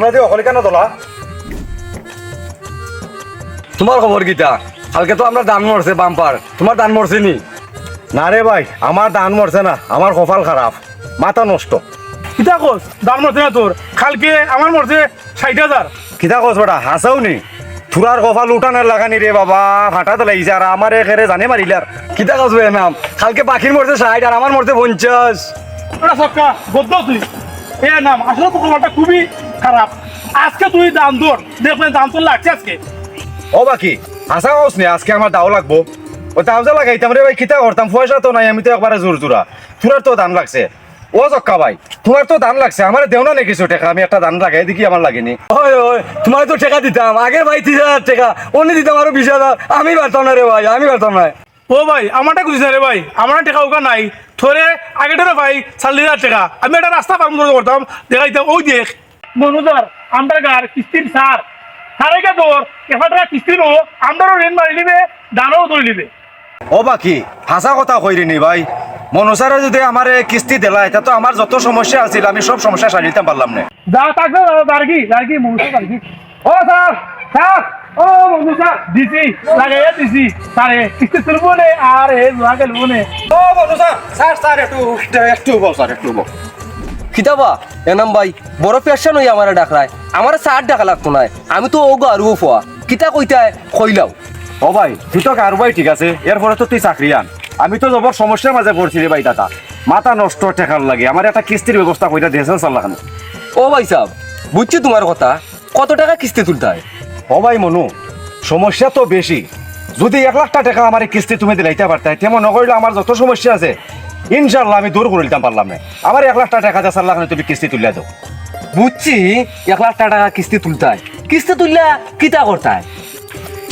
তোমরা যে অকলে কেন তোলা? তোমার খবর কিটা? কালকে তো আমরা দান মরছে বাম্পার, তোমার দান মরছে নি? না রে ভাই, আমার দান মরছে না, আমার কপাল খারাপ, মাথা নষ্ট। কিতা কস দাম মরছে না তোর? কালকে আমার মরছে 60,000। কিতা কস বেটা, হাসাও নি? থুরার কপাল উঠানের লাগানি রে বাবা, ফাটাতে লাগিছে আর আমার একেরে জানে মারিলার। কিতা কসবে নাম? কালকে পাখির মরছে 60 আর আমার মরছে 50। ওটা সক্কা গদ্দ তুই এ নাম আসলে তো তোমারটা খুবই খারাপ। আজকে তুই দাম দর দেখলেন দাম তোর লাগছে আজকে। ও বাকি হাসা কস নি, আজকে আমার দাও লাগবো। ও দাম যা লাগাইতাম রে ভাই, কিতা করতাম, পয়সা তো নাই, আমি তো একবারে জোর জোরা। থুরার তো দাম লাগছে। ও জক্কা ভাই, তোমার তো দান লাগছে, আমার দেও না নাকি টাকা? আমি একটা দান লাগাই দেখি, আমার লাগেনি। ওই ওই তোমার তো টাকা দিতাম, আগের ভাই 30,000 টাকা, অন্য দিতাম আরো 20,000। আমি পারতাম না রে ভাই, আমি পারতাম না। ও ভাই আমারটা বুঝিস না রে ভাই, আমার টাকা ওকা নাই। থরে আগেটারে ভাই 40,000 টাকা আমি একটা রাস্তা পার করতাম, দেখাইতাম ওই দেখ মনুদার আমার গার কিস্তির সার সারে কে তোর 1,000 টাকা কিস্তি নো আমারও ঋণ মারি নিবে, দানও ধরে নিবে। ও বাকি হাসা কথা কইরি নি ভাই, মনুসারে যদি আমার কিস্তি দিলা, এটা তো আমার যত সমস্যা আছিল আমি সব সমস্যা সারিতে পারলাম না। যা থাকবে দাঁড়কি মনুষা দাঁড়কি। ও স্যার স্যার, ও মনুষা দিছি লাগাইয়া দিছি সারে কিস্তি তুলবো নে আর এ লাগে লবো নে। ও মনুসা স্যার স্যার একটু একটু বল স্যার, একটু বল। কিতাবা এনাম ভাই বড় পেশা নই আমার ডাকরায়, আমার 60 টাকা লাগতো না, আমি তো ও গারু ফোয়া কিতা কইতায় কইলাও। ও ভাই তুই তো আর ভাই ঠিক আছে, এরপরে তো তুই চাকরি আন। আমি তো জবর সমস্যার মাঝে পড়ছি রে ভাই দাদা, মাথা নষ্ট টেকার লাগে, আমার একটা কিস্তির ব্যবস্থা কইরা দিয়েছেন স্যার লাগানো। ও ভাই সাহেব বুঝছি তোমার কথা, কত টাকা কিস্তি তুলতে হয়? ও ভাই মনু, সমস্যা তো বেশি। যদি 1,00,000 টাকা আমার এই কিস্তি তুমি দিলাইতে পারতাই, তেমন নকরিলে আমার যত সমস্যা আছে ইনশাল্লাহ আমি দূর করে দিতাম পারলাম না। আমার 1,00,000 টাকা দিয়ে স্যার লাগানো তুমি কিস্তি তুলিয়া দাও। বুঝছি 1,00,000 টাকা কিস্তি তুলতে হয়, কিস্তি তুললা কিতা করতে হয়?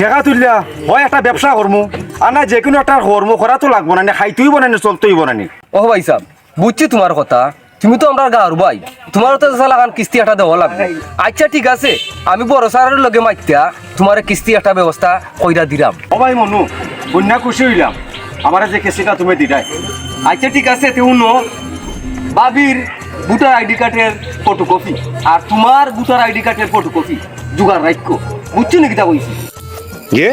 টাকা তুললা হয় একটা ব্যবসা করমু, আর না যে কোনো একটা কর্ম করা তো লাগবো না, খাইতেই বানানি চলতেই বানানি। ও ভাই সাহেব বুঝছি তোমার কথা, তুমি তো আমরা গাঁর ভাই, তোমারও তো লাগান কিস্তি একটা দেওয়া লাগবে। আচ্ছা ঠিক আছে, আমি বড় স্যারের লগে মাইতিয়া তোমার কিস্তি একটা ব্যবস্থা কইরা দিলাম। ও ভাই মনু, কন্যা খুশি হইলাম, আমার যে কিস্তিটা তুমি দিলাই। আচ্ছা ঠিক আছে, তেমন বাবির ভোটার আইডি কার্ডের ফটোকপি আর তোমার ভোটার আইডি কার্ডের ফটোকপি জোগাড় রাখো, বুঝছো নাকি তা কইছি? এ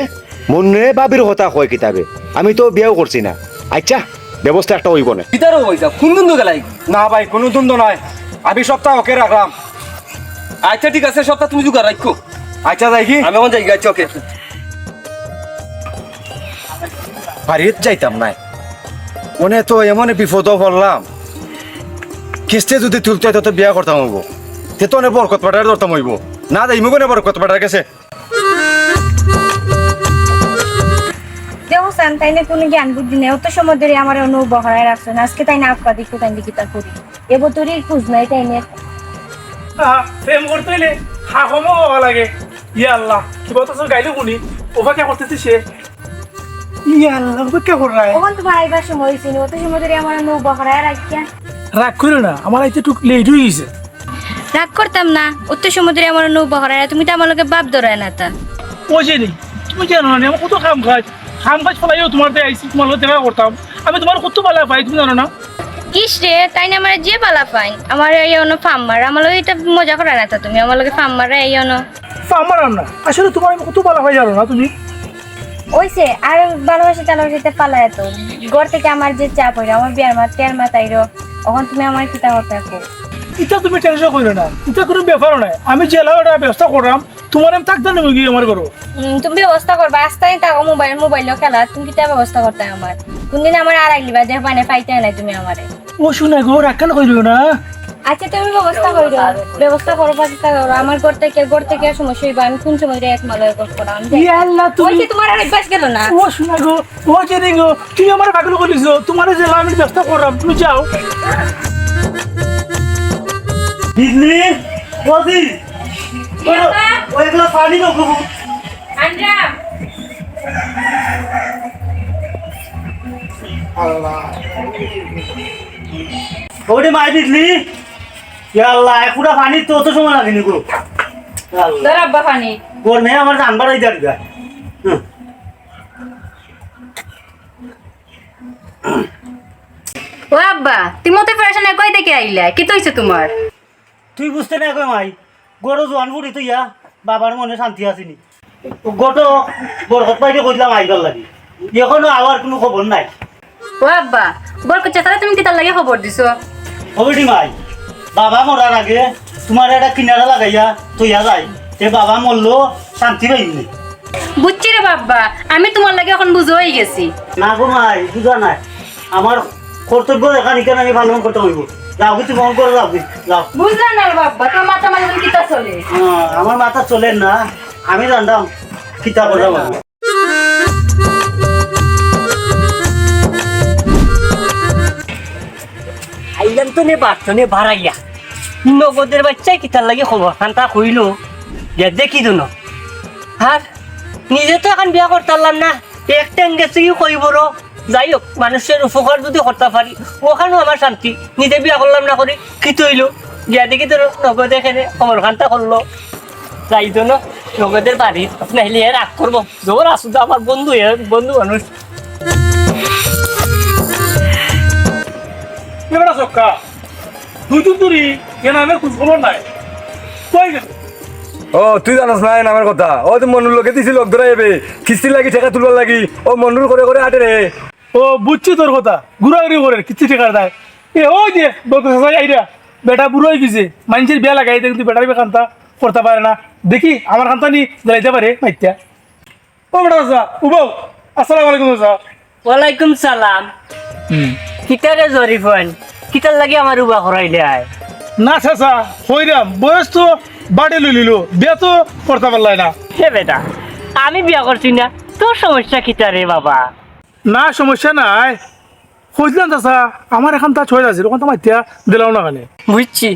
মনে বাবির কথা কয় কিতাবে, আমি তো বিয়েও করছি না। আচ্ছা ব্যবস্থা একটা হইব না। কিতারও পয়সা কোন দিন তো গেলাই? না ভাই কোনো দ্বন্দ্ব নয়, আমি সপ্তাহ ওকে রাখলাম। আচ্ছা ঠিক আছে, সপ্তাহ তুমি জোগাড় রাখো। আচ্ছা যাই কি, আমি আমার জায়গা আছি, ওকে। বাড়িতে যাইতাম নাই, মনে তো এমন বিপদ পড়লাম, কিস্তি যদি তুলতে হয় তো বিয়া করতাম হইব, তে তো অনেক বরকত পাঠার ধরতাম হইব না, যাইমু কোনে বরকত পাঠার গেছে। দেখো সান তাই না কোনো জ্ঞান বুদ্ধি নেই, অত সময় ধরে আমার অনুভব হারায় রাখছেন, আজকে তাই না আপকা দেখো তাই দেখি তা করি এবার তোরই খুঁজ নাই তাই নিয়ে। প্রেম করতে হইলে হাকমও হওয়া লাগে। ইয়া আল্লাহ কি বলতো গাইলে শুনি ওভাকে করতেছে সে। ইয়া আল্লাহ ওভাকে কর রায় ওখান তো ভাইবার সময় হয়েছে অত সময় ধরে আমার অনুভব হারায় রাখিয়া। রাগ করিল না, আমার আইতে একটু লেট হয়ে গেছে। রাগ করতাম না, অত সময় ধরে আমার অনুভব হারায়, তুমি তো আমার লোকে বাপ ধরায় না তা। ও জেনি তুমি জানো না আমার কত কাম কাজ ফলাইও তোমার আইসি, তোমার লোক দেখা করতাম আমি, তোমার কত ভালো পাই তুমি জানো না? ইস রে তাই না আমার যে বালা পাইন আমার এই অন্য ফার্ম মারা, আমার লোক এটা মজা করে না তা, তুমি আমার লোকে ফার্ম মারা এই অন্য আমার না আসলে তোমার আমি কত ভালো পাই জানো না তুমি? ওইসে আর ভালোবাসা টালোবাসাতে পালায় তো ঘর থেকে আমার যে চাপ হইলো, আমার বিয়ার মা টের মা তাইরো, এখন তুমি আমার কিতা কথা কো। এটা তুমি টেনশন করো না, এটা কোনো ব্যাপারও নাই, আমি জেলা একটা ব্যবস্থা করলাম, তোমার আমি থাকতে নেবো গিয়ে আমার করো। তুমি ব্যবস্থা করবা, আস্তাই থাকো মোবাইলও খেলা, তুমি কিতা ব্যবস্থা করতে আমার কোনদিন আমার আর আইলিবা দেখ পানে পাইতে নাই তুমি আমারে। ও শুনে গো রাখান করিও না। আচ্ছা তুমি ব্যবস্থা করো, ব্যবস্থা করো চেষ্টা করো, আমার ঘর থেকে সমস্যা হইবা, আমি কোন সময় এক মালয় করতাম বলছি তোমার আর অভ্যাস গেল না। ও শুনে গো, ও জেনে গো, তুমি আমার পাগল করিস, তোমার জেলা আমি ব্যবস্থা করলাম, তুমি যাও। দিদি বদি ওই গ্লাস পানি দাও গো। আন্দ্রা ওরে মাই দিদি, ইয়া আল্লাহ একুটা পানি তো অত সময় লাগেনি গো। ধর আব্বা পানি ওর মেয়ে আমার জান বাড়াই দেয়। ও আব্বা তুমি তো প্রেশানে কই থেকে আইলা, কি হইছে তোমার? তুই বুঝতে না কই মাই, গরু জোয়ান ফুটি তো ইয়া বাবার মনে শান্তি আসেনি গত বরকত পাইতে কইলাম আইবার লাগি এখনো আবার কোনো খবর নাই ও আব্বা বরকত চাচা তুমি কিতার লাগে খবর দিছো খবরটি মাই বাবা মরার আগে তোমার একটা কিনারা লাগাইয়া তৈয়া যায় তে বাবা মরলো শান্তি পাইনি বুঝছি রে বাবা আমি তোমার লাগে এখন বুঝো হয়ে গেছি না গো মাই বুঝা নাই আমার কর্তব্য এখানে কেন আমি পালন করতে হইব যাও কিছু মন করে যাও যাও বুঝলাম না রে বাবা তোমার মাথা মাঝে কিতা চলে আমার মাথা চলে না আমি জানতাম কিতা করে যাবো আইলাম তো নে বাচ্চনে ভাড়াইয়া নগদের বাচ্চাই কিতার লাগে খবর খানটা কইল যে দেখি তো আর নিজে তো এখন বিয়া করতে পারলাম না একটা গেছে কি কইব র যাই হোক মানুষের উপকার যদি করতে পারি ওখানেও আমার শান্তি নিজে বিয়া করলাম না করি কি তৈল বিয়া দেখি তো নগদ এখানে খবর খানটা করলো যাই তো নগদের বাড়ি নাইলে রাগ করবো জোর আসু তো আমার বন্ধু বন্ধু মানুষ এবার সক্কা তুই তুই কেন আমি খোঁজ খবর নাই কই গেছে ও তুই জানাস না এই নামের কথা ও তুই মনুর লোকে দিছি লোক ধরে যাবে কিস্তি লাগি টাকা তুলবার লাগি ও মনুর করে করে আটে রে ও বুঝছি তোর কথা ঘুরাঘুরি করে কিচ্ছু ঠেকার দেয় এ ওই যে আইরা বেটা বুড়ো হয়ে গেছে মানুষের বিয়া লাগাই কিন্তু বেটার বিয়ে খান্তা করতে পারে না দেখি আমার খান্তা নি জ্বালাইতে পারে মাইত্যা ও বেটা আসা উবাও আসসালামু আলাইকুম স্যার ওয়ালাইকুম সালাম কিতারে জরিফ হন কিতার লাগে আমার উবা করাইলে আয় না চাচা হইরাম বয়স তো বাড়ি লইল বিয়া তো করতে পারলাই না হে বেটা আমি বিয়া করছি না তোর সমস্যা কিতারে বাবা না সমস্যা নাই খুঁজলাম চাচা আমার এখন তা ছয় আছে ওখান তো মাইত্যা দিলাম না কানে বুঝছি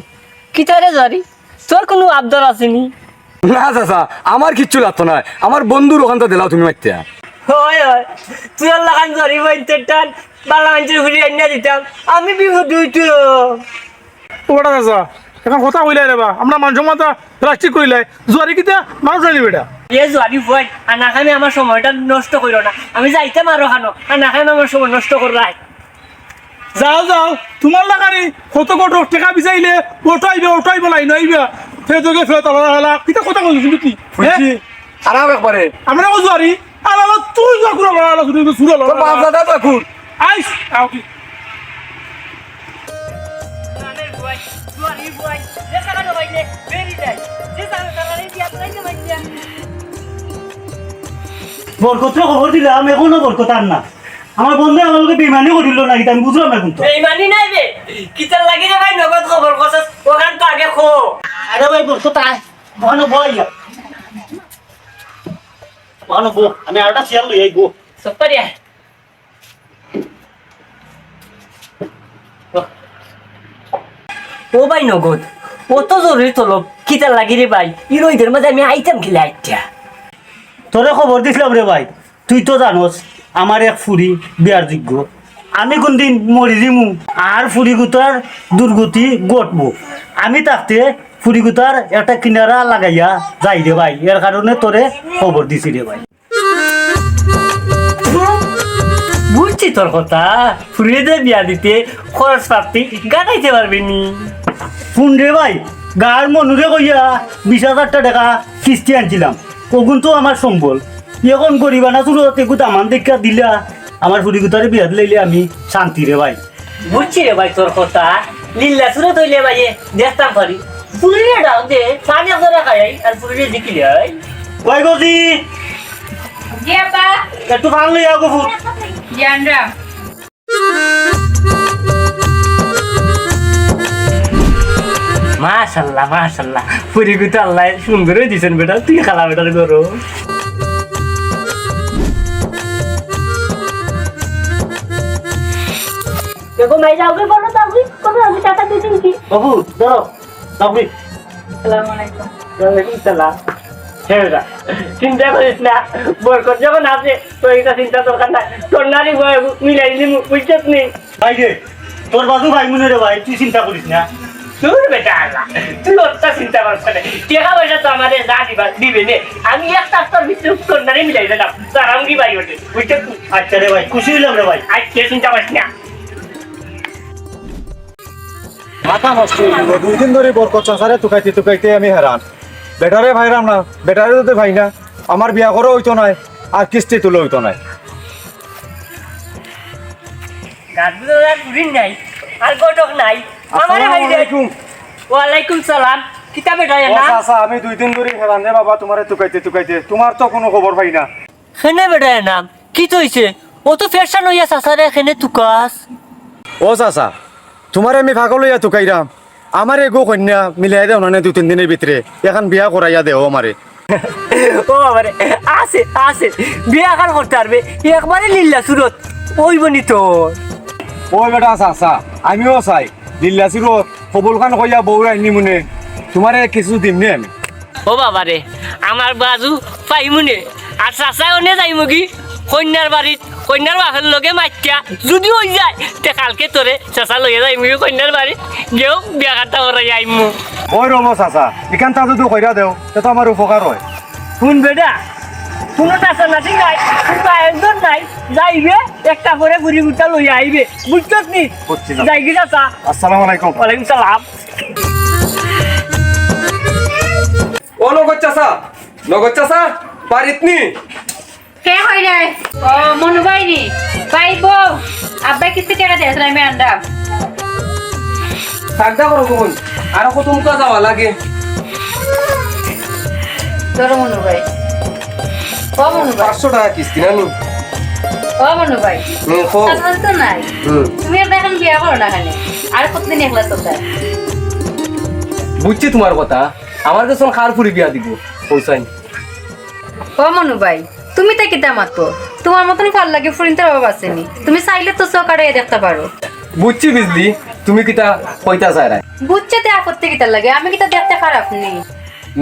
কিতারে জরি তোর কোনো আবদার আসেনি না চাচা আমার কিচ্ছু লাগতো না আমার বন্ধুর ওখানটা দিলাও তুমি মাইতে হয় হয় তুই লাগান জরি বইতে টান বালা মানুষের ঘুরি আনিয়া দিতাম আমি বিহু দুইটো ওটা চাচা এখন কথা কইলাই রে বা আমরা মানুষ মাথা প্লাস্টিক কইলাই জোয়ারি কিতা মানুষ জানি বেটা এ জরি বই আর না খামি আমার সময়টা নষ্ট করো না আমি যাইতাম আরো খানো আর না খামি আমার সময় নষ্ট করাই যাও যাও তোমার লাগানি কত কত টাকা বিচাইলে ওটাইব লাইন আইবা ফেরত ফেরত আলা কিতা কথা কইছিস তুমি কি বুঝছি আরাম একবারে আমরা কো জোয়ারি আলা তুই যা করে আলা তুই সুরা তো বাপ দাদা তখন আইস আও কি বরকত খবর দিলাম এখনো বরকত আর না আমার বন্ধু আমাকে বেমানি করিল না আমি বুঝলাম না কিন্তু বেইমানি নাই বে কিতার লাগি রে ভাই নগদ খবর কসস ওখান তো আগে খো আরে ভাই বরকত আয় ভালো বই ভালো বো আমি আরেকটা শেয়ার লই আইবো সপারিয়া ও ভাই নগদ ও তো জরুরি তলব কিতার লাগি রে ভাই ইরোইদের মাঝে আমি আইতাম খেলে আইতা তোরে খবর দিছিলাম রে ভাই তুই তো জানোস আমার এক ফুরি বিয়ার যোগ্য আমি কোনদিন মরি দিমু আর ফুরি গুতার দুর্গতি ঘটবো আমি থাকতে ফুরি গুতার একটা কিনারা লাগাইয়া যাই রে ভাই এর কারণে তোরে খবর দিছি রে ভাই বুঝছি তোর কথা ফুরিয়ে বিয়া দিতে খরচ পাতি গাড়াইতে পারবি নি ফোন রে ভাই গার মনুরে কইয়া 20,000 টাকা কিস্তি আনছিলাম ওগুন তো আমার সম্বল এখন গরিবা না শুরু হতে গুত আমার দেখা দিলা আমার ফুরি গুতারে বিয়া দিলে আমি শান্তি রে ভাই বুঝছি রে ভাই তোর কথা লিল্লা সুরে তৈলে ভাই দেখতাম পারি ফুরিয়ে ডাও দে 5,000 খাই আর ফুরিয়ে দিকিলে আই ওই গজি জি আব্বা একটু ভালো লইয়া গো ফুট জানরা মাশাআল্লাহ মাশাআল্লাহ পুরি গুতো আল্লাহ সুন্দর হয়ে দিছেন বেটা তুই খালা বেটার করো দেখো মাই যাওগে বলো যাওগে কবে আমি টাকা দিতে কি বাবু ধরো যাবি আসসালামু আলাইকুম ওয়ালাইকুম সালাম হেরা চিন্তা করিস না বরকত যখন আছে তো এটা চিন্তা দরকার নাই তোর নারী বয় মিলাই নিমু বুঝছিস নি ভাই রে তোর বাজু ভাই মনে রে ভাই তুই চিন্তা করিস না তোর বেটা আল্লাহ তুই ওটা চিন্তা করছ না টাকা পয়সা তো আমাদের যা দিবে নে আমি একটা তোর ভিতরে তোর নারী মিলাই দিলাম তার আমি ভাই ওঠে বুঝছিস আচ্ছা রে ভাই খুশি হইলাম রে ভাই আজকে চিন্তা করিস না মাথা নষ্ট হয়ে গেল 2 দিন ধরে বরকত চাচারে তুকাইতে আমি হেরান বেটারে ভাইরাম না, বেটারে যদি ভাই না আমার বিয়া করে হইতো নাই আর কিস্তি তুলে হইতো নাই। গাছগুলো আর ঘুরিন নাই আর গটক নাই আমার ভাই রে ওয়ালাইকুম সালাম কিতাবে যায় না আমি 2 দিন ধরে হেরান রে বাবা, তোমারে তুকাইতে তোমার তো কোনো খবর পাই না। খেনে বেড়ায় নাম কি তৈছে ও তো ফেরশান হইয়া সাসারে খেনে তুকাস ও চাচা, তোমারে আমি ভাগল হইয়া তুকাইরাম, আমার এগো কন্যা মিলাই দেও না 2-3 দিনের ভিতরে, এখন বিয়া করাইয়া দেও আমারে। ও আমারে আছে আছে বিয়া কার করতে পারবে একবারে লিল্লা সুরত ওইবনি তোর ওই বেটা চাচা, আমিও চাই দিল্লা সিরত কবুল খান কইয়া বউরা আইনি মনে, তোমারে কিছু দিম নে আমি। ও বাবারে আমার বাজু পাইমুনে আর চাচা ওনে যাইমু কি কন্যার বাড়িত কন্যার বাপের লগে মাইকা যদি হই যায় তে কালকে তোরে চাচা লইয়া যাইমু কন্যার বাড়িত গেও বিয়া কাটা করাই আইমু ওই রমো চাচা, এখান তা যদি কইরা দেও তে তো আমার উপকার হয়। শুন বেটা কোনো টাকা নাটি নাই কোনো আয়োজন নাই যাইবে একটা করে ঘুরি গুটা লইয়া আইবে বুঝছত নি বুঝছি না। যাই কি চাচা আসসালামু আলাইকুম। ওয়ালাইকুম সালাম ও নগদ চাচা বাড়িত নি কে হই রে ও মনু ভাই নি পাইবো আব্বা কিস্তি টাকা দেছ না আমি আন্ডা থাকদা করো কোন আর কত মুখা যাওয়া লাগে ধরো মনু ভাই ও মনু ভাই 500 টাকা কিস্তি না নি ও মনু ভাই খো আসল তো নাই তুমি আর এখন বিয়া করো না খালি আর কতদিন একলা চলতে বুঝছি তোমার কথা আমার কাছে খার ফুরি বিয়া দিব পয়সাই ও মনু ভাই তুমি তো কিতা মাতো তোমার মতন ফল লাগে ফুরিনতে অভাব আসেনি তুমি চাইলে তো চোখ আড়াই দেখতে পারো বুঝছি বিজলি তুমি কিটা কইতা চাই রাই বুঝছে তে আপত্তি কিতা লাগে আমি কিতা দেখতে খারাপ নেই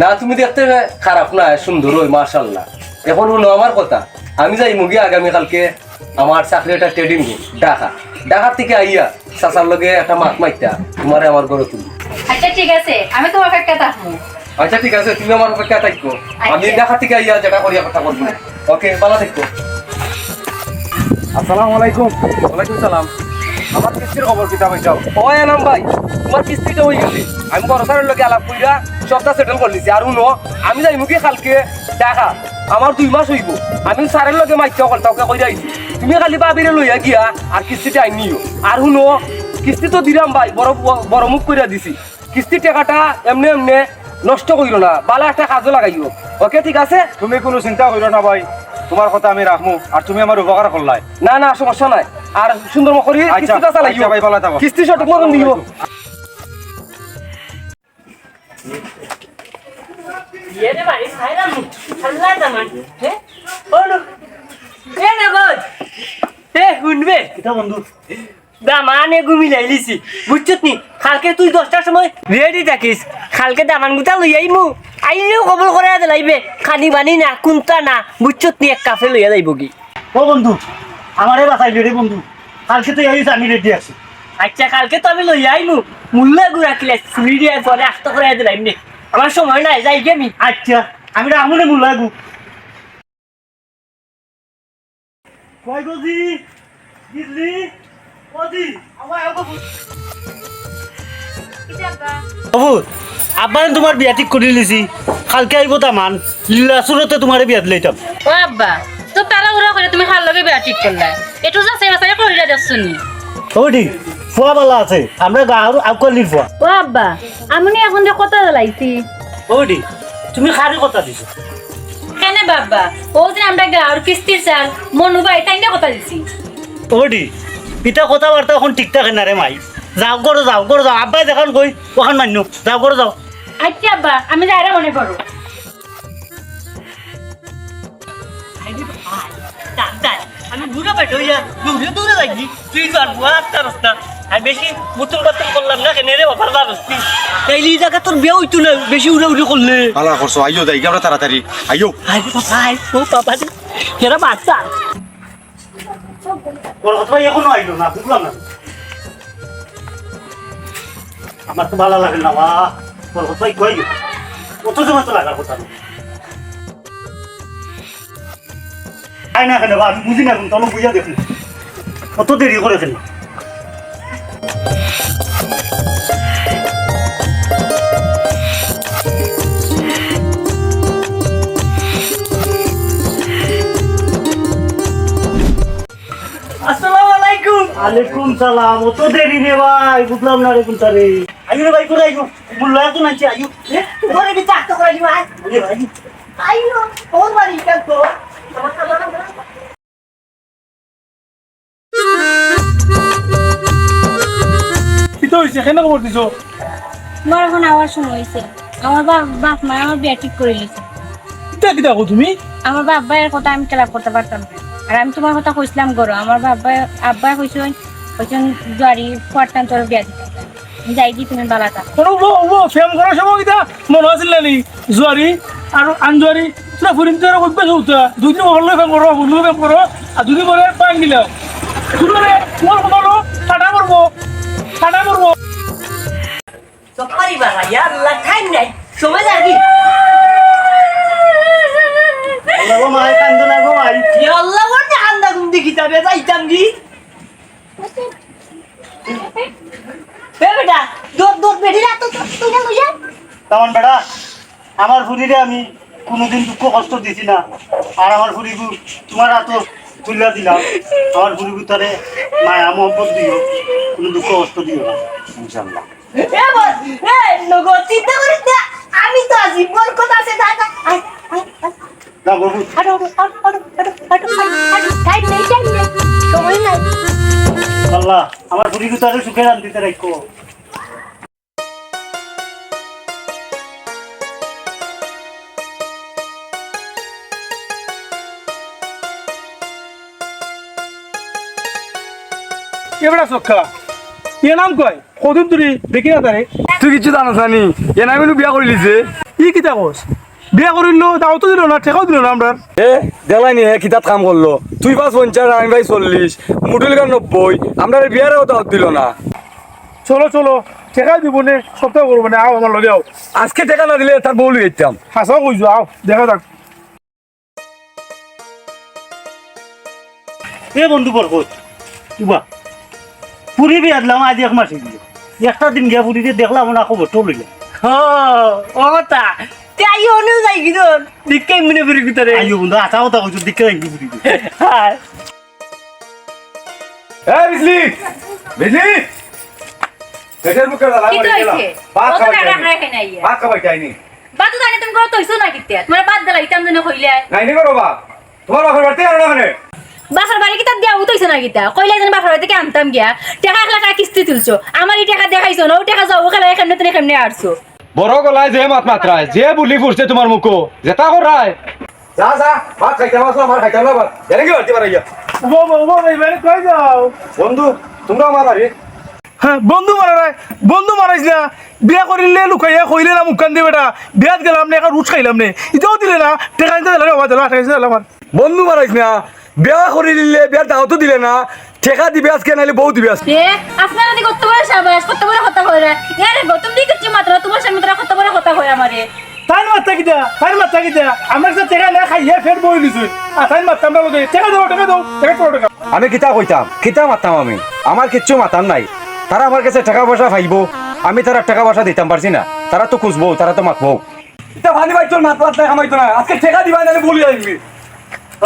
না তুমি দেখতে খারাপ না সুন্দর ওই মাশাআল্লাহ এখন শুনো আমার কথা আমি যাই মুগি আগামী কালকে আমার চাকরিটা ট্রেডিং ঢাকা থেকে আইয়া চাচার লগে একটা মাত মাইতা তোমারে আমার ঘরে তুলি আচ্ছা ঠিক আছে আমি তোমার একটা থাকবো আচ্ছা ঠিক আছে তুমি আমার অপেক্ষা থাকো আমি ঢাকা থেকে আইয়া যেটা করিয়া কথা বলবো ওকে ভালো থাকো আসসালামু আলাইকুম। ওয়ালাইকুম সালাম আমার কিস্তির খবর কিতা পাইছাও? ও এনাম ভাই তোমার কিস্তিটা হয়ে গেছে আমি বড় স্যারের লগে আলাপ কইরা সবটা সেটেল করে দিছি আর শুনো আমি যাই মুখে কালকে ঢাকা আমার 2 মাস হইব আমি স্যারের লগে মাইকা কলটা ওকে কইরা আইছি তুমি খালি বাবিরে লইয়া গিয়া আর কিস্তিটা আইনিও আর শুনো কিস্তি তো দিলাম ভাই বড় মুখ কইরা দিছি কিস্তি টাকাটা এমনি এমনি নষ্ট কইরো না বালা একটা কাজে লাগাইও ওকে ঠিক আছে তুমি কোনো চিন্তা কইরো না ভাই, তোমার কথা আমি রাখমু আর তুমি আমার উপকার করলাই। না সমস্যা নাই আর সুন্দর মকরি কিস্তিটা চালাইও আচ্ছা ভাই, ভালো থাকো। কিস্তি সঠিক মতন দিও ये रे भाई सायरा मु हल्ला दमान हे ओनो ए नगद ए हुनबे কিতা বন্ধু দামানে গুমি লাইলিছি বুঝছত নি কালকে তুই 10টার সময় রেডি থাকিস কালকে দামান গুতা লই আইমু আইলেও খবর করে লাইবে খানি বানি না কুন্তা না বুঝছত নি এক কাফে লইয়া যাইব কি ও বন্ধু আমারে বাঁচাইলি রে বন্ধু, কালকে তো এই আমি রেডি আছি। আচ্ছা কালকে তো আমি লই আইমু মূল্য গুড়া কিলে সুরি দিয়ে পরে আস্ত করে দিলাম নে আমার সময় নাই যাই গে আমি আচ্ছা আমি রামুনে মূল লাগু কই গজি দিল্লি ওদি আমার বাবু আব্বা তোমার বিয়া ঠিক করে লিছি, কালকে আইব তামান লীলা সুরতে তোমার বিয়া দিলাইতাম। ও আব্বা তো তাড়াহুড়া করে তুমি খাল লগে বিয়া ঠিক করলা একটু যাচাই বাছাই কইরা দেখছনি ওডি ফুয়া বালা আছে আমরা গাঁর আউকলির ফুয়া। ও আব্বা আমি এখন যে কথা লাইছি ওডি তুমি খারি কথা দিছো কেন বাবা ও যে আমরা গাঁর কিস্তির চাল মনু ভাই তাই না কথা দিছি ওডি পিতা কথাবার্তা এখন ঠিক থাকে না রে মাই, যাও করো যাও আব্বাই দেখান কই ওখান মান্য যাও করো যাও। আচ্ছা আব্বা আমি যাইরা মনে করো আমি বুড়া পেটো ইয়া দূরে দূরে লাগি তুই তো আর বুয়া একটা রাস্তা আর বেশি মুতুল বাতুল করলাম না কেন রে বাবার রাস্তি এই জায়গা তোর বিয়ে হইতো না বেশি উড়ে উড়ে করলে ভালো করছো, আইও যাই আমরা তাড়াতাড়ি আইও। আরে বাবা ও বাবা রে কেরা বাচ্চা ওর কথা এখনো আইলো না, বুঝলাম না আমার তো ভালো লাগে না বা ওর কথা কই কত সময় তো লাগার কথা না আই না কেন বা আমি বুঝি না এখন তখন বুঝা দেখুন কত দেরি করে ফেলি। আলাইকুম সালাম ও তো দেরি রে ভাই বুঝলাম না রে কোনটা রে আইও রে ভাই করে আইও মুল্লা তো নাচি আইও ঘরে বি চাকতো করে দিবা আইনো ওর বাড়ি কাল তো কি তো হইছে কেন খবর দিছো তোমার এখন আওয়ার সময় হয়েছে আমার বাপ মা আমার বিয়া ঠিক করে নিয়েছে কিতা কিতা কো তুমি আমার বাপ ভাইয়ের কথা আমি ক্লাব করতে পারতাম না আর আমি তোমার কথা কইছিলাম গরো আমার আব্বা কইছেন জুয়ারি পড়তাম তোর বিয়া দিতে যাই দি তুমি বালাটা কোন ও ফেম করার সময় কিতা মনে আছিল না নি জুয়ারি আর আনজুয়ারি তোরা ফুরিন তোরা কইবে হউতা দুই দিন হল ফেম করো হল ফেম করো আর দুই দিন পরে পাইন দিলাম তুই তোমার কথা টাটা করবো সকারি বাড়াইয়া আল্লাহ টাইম নাই সময় যাবি লাগো মাই কান্দ লাগো মাই ইয়া আল্লাহ ওটা আন্দা গুম দেখি যাবে যাইতাম জি এ বেটা দোদ বেটি রাত তো তুই না লইয়া তেমন বেড়া আমার ফুরিরে আমি কোনোদিন দুঃখ কষ্ট দিছি না আর আমার ফুরিগু তোমার হাত তুলিয়া দিলাম আমার ফুরিগু তারে মায়া মহব্বত দিও কোনো দুঃখ কষ্ট দিও না ইনশাল্লাহ এ বল এ নগো চিন্তা করিস না আমি তো আছি বল কথা আছে দাদা না বলবো আরে টাইম নেই সময় নাই আল্লাহ আমার ফুরিগু তারে সুখে রান্ধিতে রাখো এবারে সক্কা এ নাম কয় কদিন তুই দেখি না তারে তুই কিছু জানোস নি এ নাই কিন্তু বিয়া করে লিছে ই কিতা কোস বিয়া করিল দাও তো দিল না ঠেকাও দিল না আমরা এ দেলাই নি হে কিতাব কাম করলো তুই 50 আমি ভাই 40 মুটুল গান 90 আমরা বিয়ারে কথা দিল না চলো চলো ঠেকা দিব নে সপ্তাহ করবো না আও আমার লগে আও আজকে টাকা না দিলে তার বউ লই যেতাম হাসাও কইছো আও দেখা যাক এ বন্ধু বরকত কিবা পুরি বিয়া দিলাম আজ এক মাস গিয়ে একটা দিন গিয়া পুরীতে দেখলাম না খবর তো লইলাম ও কথা তাই অনু যাই কিন্তু দিকে মনে করি ভিতরে আইও বন্ধু আশা কথা কইছো দেখতে যাইবি পুরীতে এ বিজলি বিজলি পেটের মুখে দাঁড়া কি তো হইছে ভাত ও তো খাওয়াই টাকা রাখে নাই ভাত খাওয়াই যায়নি বাতু জানে তুমি কত হইছো না কিতে তোমার বাদ দিলা ইতাম জন্য কইলে নাই নি করো বাপ তোমার বাপের বাড়িতে আর না মানে বাসার বাড়ি কিতা দিয়া উতইছো না কিতা কইলে যেন বাসার বাড়ি থেকে আনতাম গিয়া টাকা 1 লাখ টাকা কিস্তি তুলছো আমার এই টাকা দেখাইছো না ও টাকা যাও ওখানে এখানে তুমি এখানে আসছো বড় গলায় যে মাত মাত্রায় যে বুলি ফুরছে তোমার মুখো যেটা করায় যা যা ভাত খাইতে আসো আমার খাইতে না বাপ জানি কি বাড়তে পারাইয়া ও এবারে কই যাও বন্ধু তোমরা আমার আরে হ্যাঁ বন্ধু মারাইছ না বিয়া করিলে লুকাইয়া কইলে না মুখ কান দিয়ে বেটা বিয়াত গেলাম না এখন রুচ খাইলাম নে ইতাও দিলে না টাকা দিতে দিলে বাবা দিলা টাকা দিতে আমার বন্ধু মারাইছ না বিয়া করে দিলে বিয়ার দাওয়াতও দিলে না ঠেকা দিবে আজকে নাইলে বউ দিবে আজকে এ আপনারা দি কত বড় সাবাস কত বড় কথা কইরা এরে গৌতম দি কিছু মাত্র তোমার সামনে তোরা কত বড় কথা কই আমারে তাই মাত্তা কিটা আমার কাছে টাকা না খাইয়া ফের বই লিছুই আর তাই মাত্তা আমরা লগে টাকা দাও টাকা টাকা আমি কিতা কইতাম কিতা মাতাম আমি আমার কিচ্ছু মাতাম নাই তারা আমার কাছে টাকা পয়সা পাইবো আমি তারা টাকা পয়সা দিতাম পারছি না তারা তো খুঁজবো তারা তো মাতবো এটা ভানি ভাই তোর মাত মাত খামাইতো না আজকে ঠেকা দিবা নাইলে বলি আসবি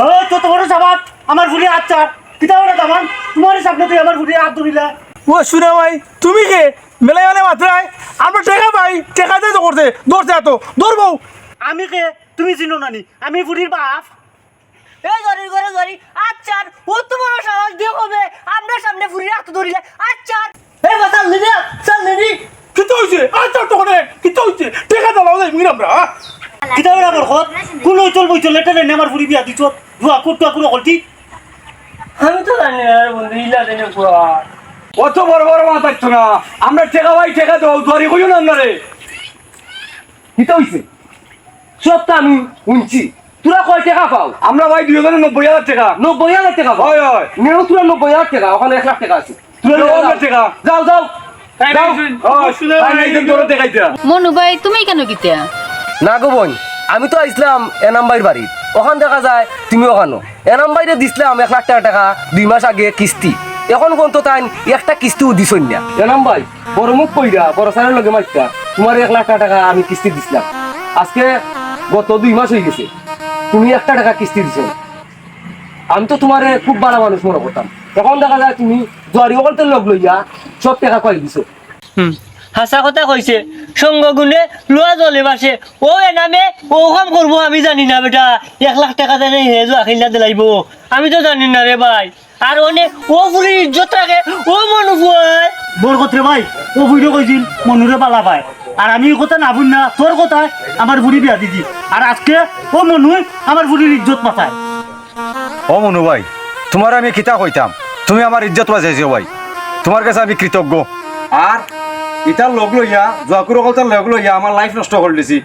ও যত বড় সাবাত আমার ফুরি আচ্ছা কিতা ওরা দামান তোমার সামনে তুই আমার ফুরি হাত ধরিলা ও শুনে ভাই তুমি কে মেলাই মাত্রায় আমরা টাকা পাই টাকা দিয়ে তো করতে দৌড়তে এত দৌড়বো আমি কে তুমি চিনো নানি আমি ফুরির বাপ এই জরির ঘরে জরি আচ্ছা ও তো বড় সাহস দিয়ে হবে আমরা সামনে ফুরি রাখতে ধরিলে আচ্ছা এই বাসাল নিবি চল নিবি কি তো হইছে আচ্ছা তো করে কি তো হইছে টাকা দাও যাই মিন আমরা কিতা ওরা বরকত কোন বইচল এটা নে আমার ফুরি বিয়া দিছ দুয়া কুটুয়া কুলো কলটি আমি তো জানি না বন্ধু ইলা দেনে পুরা অত বড় বড় মাথাচ্ছ না আমরা ঠেকা ভাই ঠেকা দাও ধরি কইও না আপনারে কি তো হইছে সব তো আমি শুনছি তোরা কয় টাকা পাও আমরা ভাই 290,000 টাকা 90,000 টাকা পাও হয় হয় নেও তোরা 90,000 টাকা ওখানে 1 লাখ টাকা আছে তুই টাকা যাও যাও দেখাইতে মনু ভাই তুমি কেন কিতে না গো বোন আমি তো আইছিলাম এনাম ভাইয়ের বাড়ি ওখান দেখা যায় তুমি ওখানো এনাম বাইরে দিছিলাম 1 লাখ টাকা 2 মাস আগে কিস্তি এখন কোন তো তাই একটা কিস্তিও দিছই না এনাম ভাই বড় মুখ কইরা বড় সারের লগে মাইকা তোমার 1 লাখ টাকা আমি কিস্তি দিছিলাম আজকে গত 2 মাস হয়ে গেছে তুমি 1 টাকা কিস্তি দিছো আমি তো তোমারে খুব ভালো মানুষ মনে করতাম এখন দেখা যায় তুমি জোয়ারি বলতে লোক লইয়া সব টাকা কয় দিছে হাসা কথা কইছে সঙ্গ গুণে লোয়া জলে বাসে ও এ নামে ও কাম করবো আমি জানি না বেটা 1 লাখ টাকা দেনে হেজো আখিলা দিলাইব আমি তো জানি না রে ভাই আর অনেক ও পুরি ইজ্জত রাখে ও মনু ভাই বরকত রে ভাই ও বুড়ো কইছিল মনুরে পালা পায় আর আমি কথা না বুঝ না তোর কথায় আমার বুড়ি বিয়া দিদি আর আজকে ও মনুই আমার বুড়ির ইজ্জত পাতায় ও মনু ভাই তোমার আমি কিতা কইতাম তুমি আমার ইজ্জত বাঁচাইছো ভাই তোমার কাছে আমি কৃতজ্ঞ আর ইটার লগ লইয়া জোয়াকুর কলতার লগ লইয়া আমার লাইফ নষ্ট করে দিছি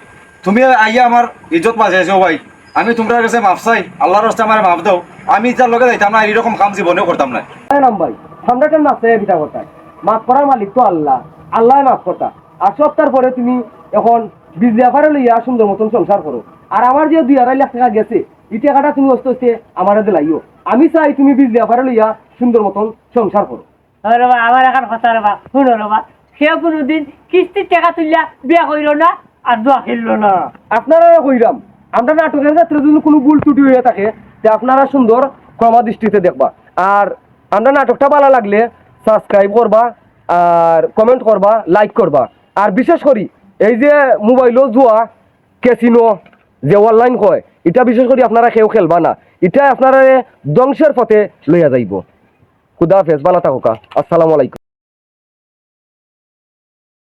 তুমি আইয়া আমার ইজ্জত বাঁচাইছো ভাই আমি তোমার কাছে মাফ চাই আল্লাহর রাস্তায় আমার মাফ দাও আমি ইটার লগে যাইতাম না এরকম কাম জীবনেও করতাম না নাম ভাই ঠান্ডা টাইম আছে বিটা কথা মাফ করার মালিক তো আল্লাহ আল্লাহ মাফ করতা আর সপ্তাহ পরে তুমি এখন বিজলি আফারে লইয়া সুন্দর মতন সংসার করো আর আমার যে 2.5 লাখ টাকা গেছে এই টাকাটা তুমি অস্তে অস্তে আমার দিলাইও আমি চাই তুমি বিজলি আফারে লইয়া সুন্দর মতন সংসার করো আরে বাবা আমার এখন কথা রে বা শুনো রে বা সেও কোনোদিন কিস্তির টাকা তুলিয়া বিয়া কইল না আর দোয়া খেললো না আপনারা কইরাম আমরা নাটকের ক্ষেত্রে যদি কোনো ভুল ত্রুটি হয়ে থাকে যে আপনারা সুন্দর ক্ষমা দৃষ্টিতে দেখবা আর আমরা নাটকটা ভালো লাগলে সাবস্ক্রাইব করবা আর কমেন্ট করবা লাইক করবা আর বিশেষ করে এই যে মোবাইলও জুয়া ক্যাসিনো যে অনলাইন হয় এটা বিশেষ করে আপনারা কেউ খেলবা না এটা আপনারা ধ্বংসের পথে লইয়া যাইব খুদা হাফেজ ভালো থাকুকা আসসালামু আলাইকুম